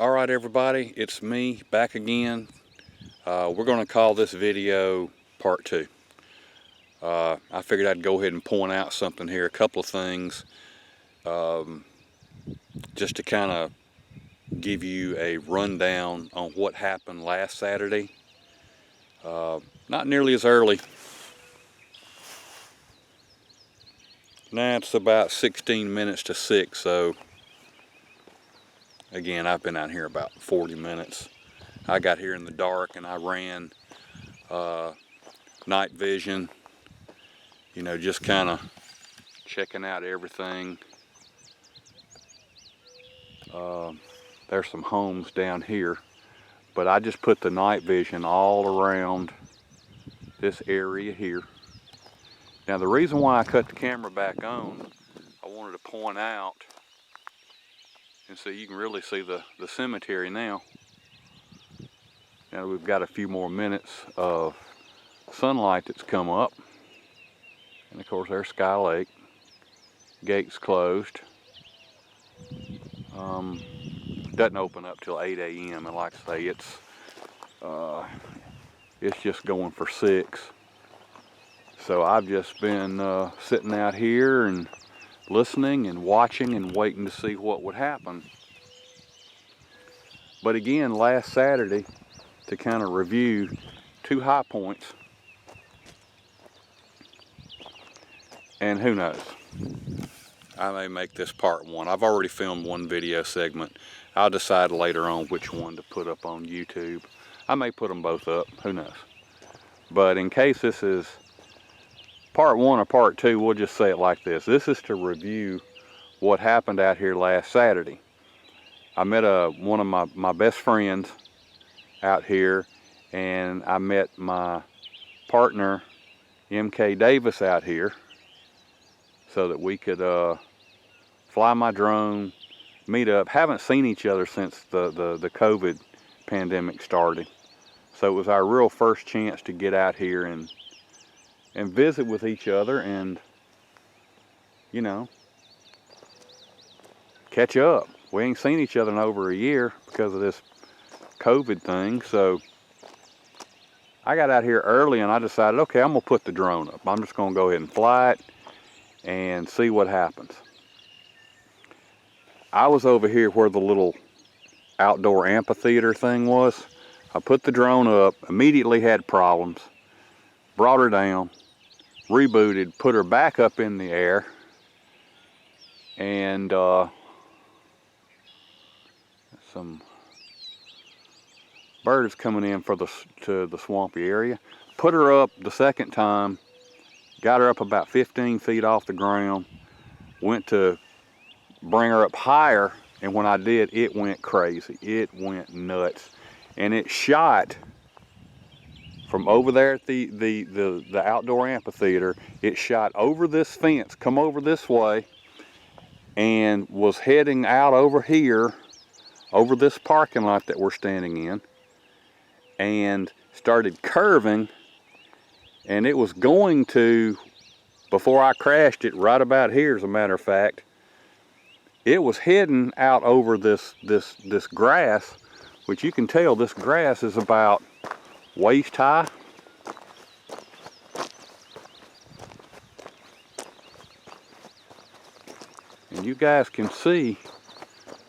Alright everybody, it's me back again. We're going to call this video part 2. I figured I'd go ahead and point out something here, a couple of things, just to kind of give you a rundown on what happened last Saturday. Not nearly as early. Now it's about 16 minutes to 6, so again, I've been out here about 40 minutes. I got here in the dark and I ran night vision, you know, just kind of checking out everything. There's some homes down here, but I just put the night vision all around this area here. Now the reason why I cut the camera back on, I wanted to point out, and so you can really see the cemetery now. Now we've got a few more minutes of sunlight that's come up. And of course there's Sky Lake. Gates closed. Doesn't open up till 8 a.m. and like I say, it's just going for 6. So I've just been sitting out here and listening and watching and waiting to see what would happen. But again, last Saturday, to kind of review 2 high points, and who knows, I may make this part 1. I've already filmed one video segment. I'll decide later on which one to put up on YouTube. I may put them both up, who knows. But in case this is part 1 or part 2, we'll just say it like this. This is to review what happened out here last Saturday. I met one of my best friends out here, and I met my partner, MK Davis, out here so that we could fly my drone, meet up. Haven't seen each other since the COVID pandemic started. So it was our real first chance to get out here and visit with each other and, you know, catch up. We ain't seen each other in over a year because of this COVID thing. So I got out here early and I decided, okay, I'm gonna put the drone up. I'm just gonna go ahead and fly it and see what happens. I was over here where the little outdoor amphitheater thing was. I put the drone up, immediately had problems, brought her down, rebooted, put her back up in the air, and some birds coming in to the swampy area. Put her up the second time, got her up about 15 feet off the ground, went to bring her up higher, and when I did, it went crazy. It went nuts. And it shot from over there at the outdoor amphitheater. It shot over this fence, come over this way, and was heading out over here, over this parking lot that we're standing in, and started curving, and it was going to, before I crashed it, right about here as a matter of fact, it was heading out over this grass, which you can tell this grass is about waist high. And you guys can see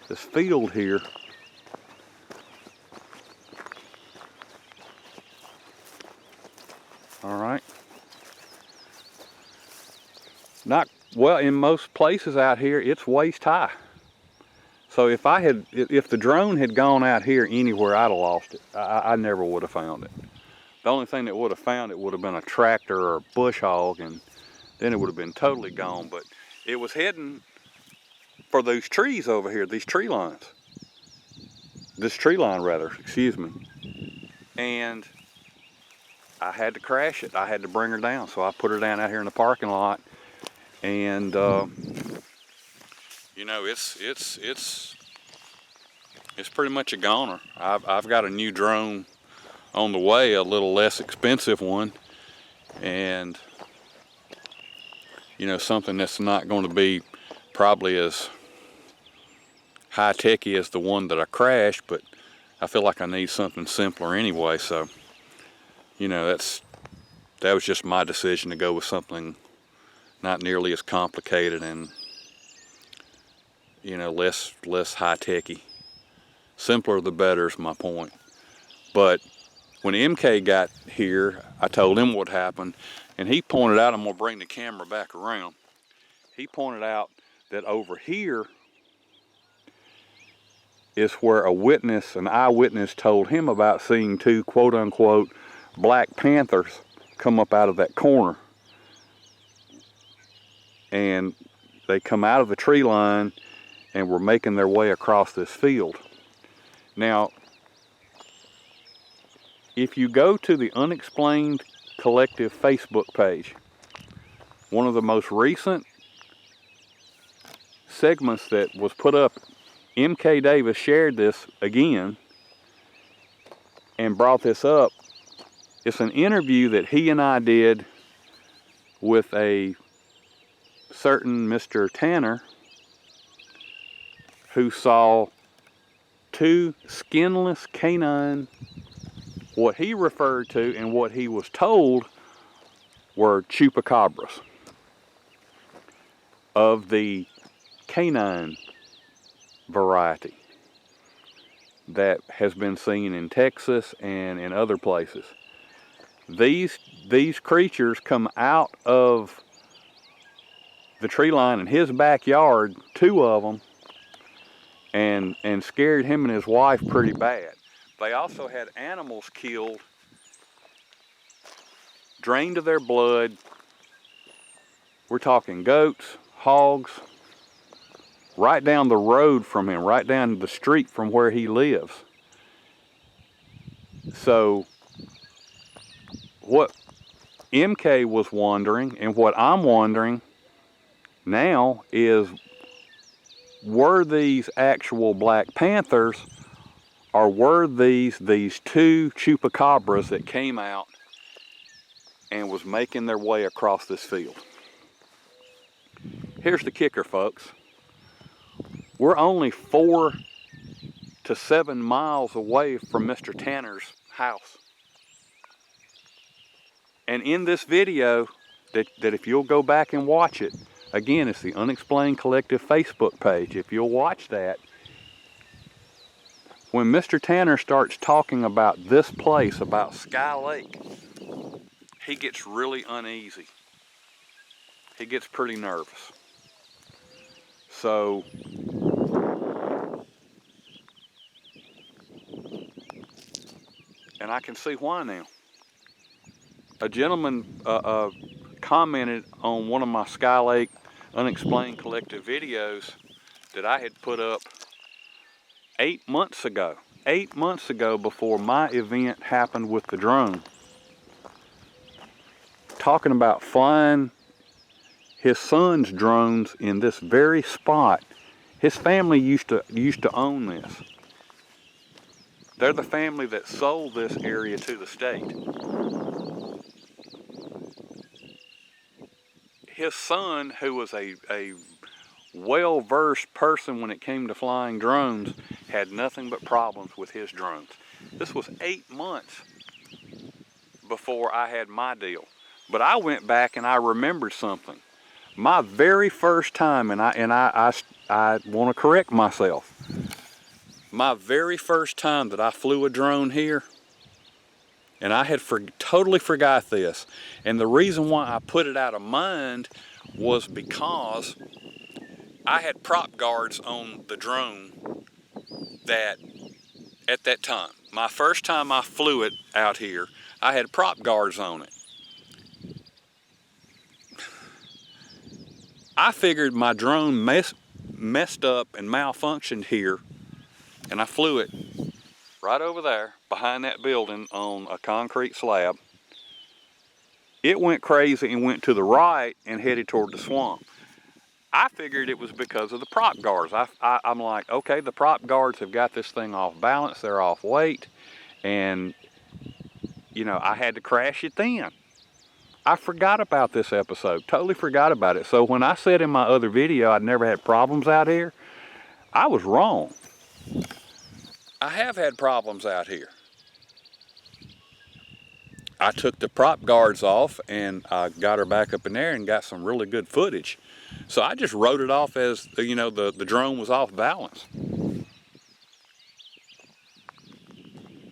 this field here. All right. Not well, in most places out here, it's waist high. So if the drone had gone out here anywhere, I'd have lost it. I never would have found it. The only thing that would have found it would have been a tractor or a bush hog, and then it would have been totally gone. But it was heading for those trees over here, these tree lines. This tree line rather, excuse me. And I had to crash it. I had to bring her down. So I put her down out here in the parking lot. And you know, it's pretty much a goner. I've got a new drone on the way, a little less expensive one, and you know, something that's not going to be probably as high-techy as the one that I crashed, but I feel like I need something simpler anyway, so, you know, that was just my decision to go with something not nearly as complicated and, you know, less high-techy. Simpler the better is my point. But when MK got here, I told him what happened, and he pointed out, I'm gonna bring the camera back around. He pointed out that over here is where an eyewitness told him about seeing two quote-unquote Black Panthers come up out of that corner. And they come out of the tree line and were making their way across this field. Now, if you go to the Unexplained Collective Facebook page, one of the most recent segments that was put up, MK Davis shared this again and brought this up. It's an interview that he and I did with a certain Mr. Tanner, who saw two skinless canine, what he referred to and what he was told were chupacabras of the canine variety that has been seen in Texas and in other places. These creatures come out of the tree line in his backyard, two of them, and scared him and his wife pretty bad. They also had animals killed, drained of their blood. We're talking goats, hogs, right down the road from him, right down the street from where he lives. So what MK was wondering, and what I'm wondering now, is were these actual Black Panthers, or were these two chupacabras that came out and was making their way across this field? Here's the kicker, folks. We're only 4 to 7 miles away from Mr. Tanner's house. And in this video, that if you'll go back and watch it, again, it's the Unexplained Collective Facebook page. If you'll watch that, when Mr. Tanner starts talking about this place, about Sky Lake, he gets really uneasy. He gets pretty nervous. So, and I can see why now. A gentleman commented on one of my Sky Lake Unexplained Collective videos that I had put up 8 months ago. 8 months ago, before my event happened with the drone. Talking about flying his son's drones in this very spot. His family used to own this. They're the family that sold this area to the state. His son, who was a well-versed person when it came to flying drones, had nothing but problems with his drones. This was 8 months before I had my deal. But I went back and I remembered something. My very first time, and I want to correct myself. My very first time that I flew a drone here, and I had totally forgot this. And the reason why I put it out of mind was because I had prop guards on the drone that, at that time, my first time I flew it out here, I had prop guards on it. I figured my drone messed up and malfunctioned here, and I flew it right over there behind that building on a concrete slab. It went crazy and went to the right and headed toward the swamp. I figured it was because of the prop guards. I'm like, okay, the prop guards have got this thing off balance, they're off weight, and, you know, I had to crash it then. I forgot about this episode, totally forgot about it. So when I said in my other video I'd never had problems out here, I was wrong. I have had problems out here. I took the prop guards off and I got her back up in there and got some really good footage. So I just wrote it off as, you know, the drone was off balance.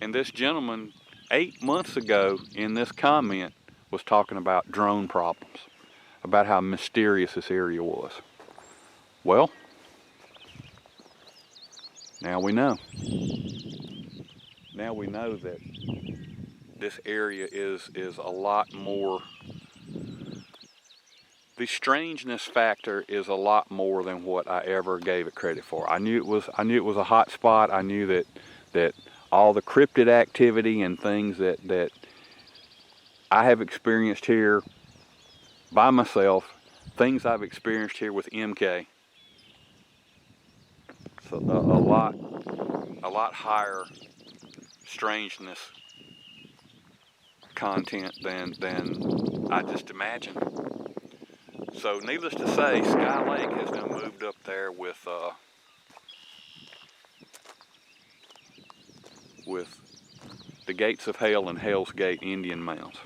And this gentleman 8 months ago in this comment was talking about drone problems, about how mysterious this area was. Well, now we know. Now we know that this area is a lot more, the strangeness factor is a lot more than what I ever gave it credit for. I knew it was a hot spot. I knew that all the cryptid activity and things that I have experienced here by myself, things I've experienced here with MK, so a lot higher strangeness content than I just imagined. So needless to say, Sky Lake has now moved up there with the Gates of Hell and Hell's Gate Indian Mounds.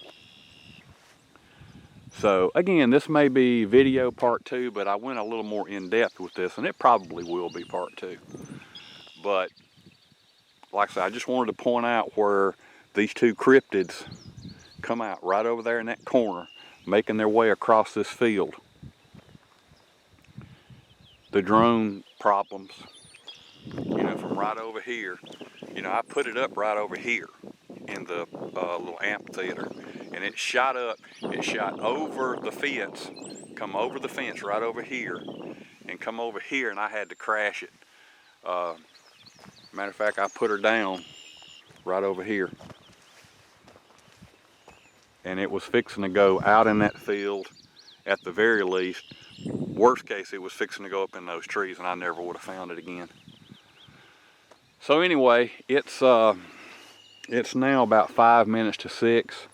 So again, this may be video part 2, but I went a little more in depth with this, and it probably will be part 2. But like I said, I just wanted to point out where these two cryptids come out right over there in that corner, making their way across this field. The drone problems, you know, from right over here. You know, I put it up right over here in the little amphitheater, and it shot up. It shot over the fence, come over the fence right over here, and come over here, and I had to crash it. Matter of fact, I put her down right over here, and it was fixing to go out in that field at the very least. Worst case, it was fixing to go up in those trees, and I never would have found it again. So anyway, it's now about 5 minutes to 6.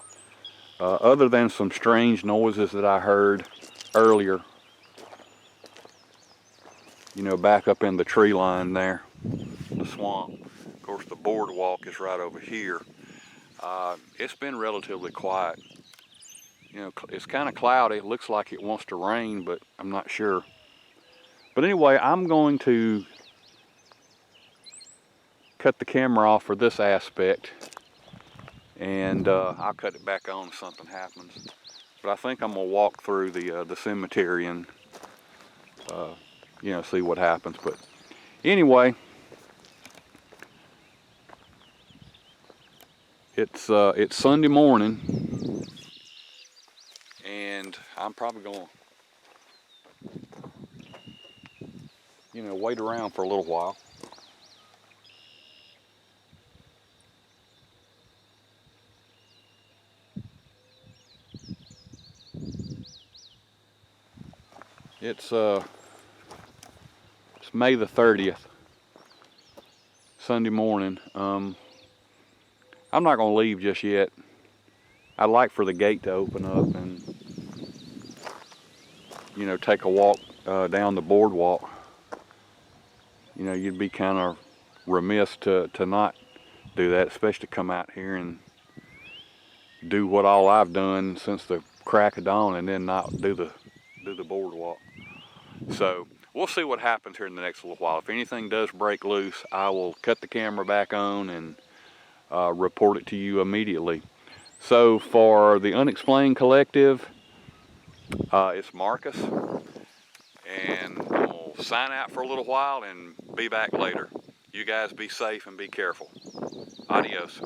Other than some strange noises that I heard earlier, you know, back up in the tree line there, the swamp. Of course, the boardwalk is right over here. It's been relatively quiet. You know, it's kind of cloudy. It looks like it wants to rain, but I'm not sure. But anyway, I'm going to cut the camera off for this aspect, and I'll cut it back on if something happens. But I think I'm gonna walk through the cemetery and you know, see what happens. But anyway, it's Sunday morning, and I'm probably gonna, you know, wait around for a little while. It's May the 30th, Sunday morning. I'm not gonna leave just yet. I'd like for the gate to open up and, you know, take a walk down the boardwalk. You know, you'd be kind of remiss to not do that, especially come out here and do what all I've done since the crack of dawn and then not do the boardwalk. So we'll see what happens here in the next little while. If anything does break loose, I will cut the camera back on and report it to you immediately. So for the Unexplained Collective, it's Marcus, and we'll sign out for a little while and be back later. You guys be safe and be careful. Adios.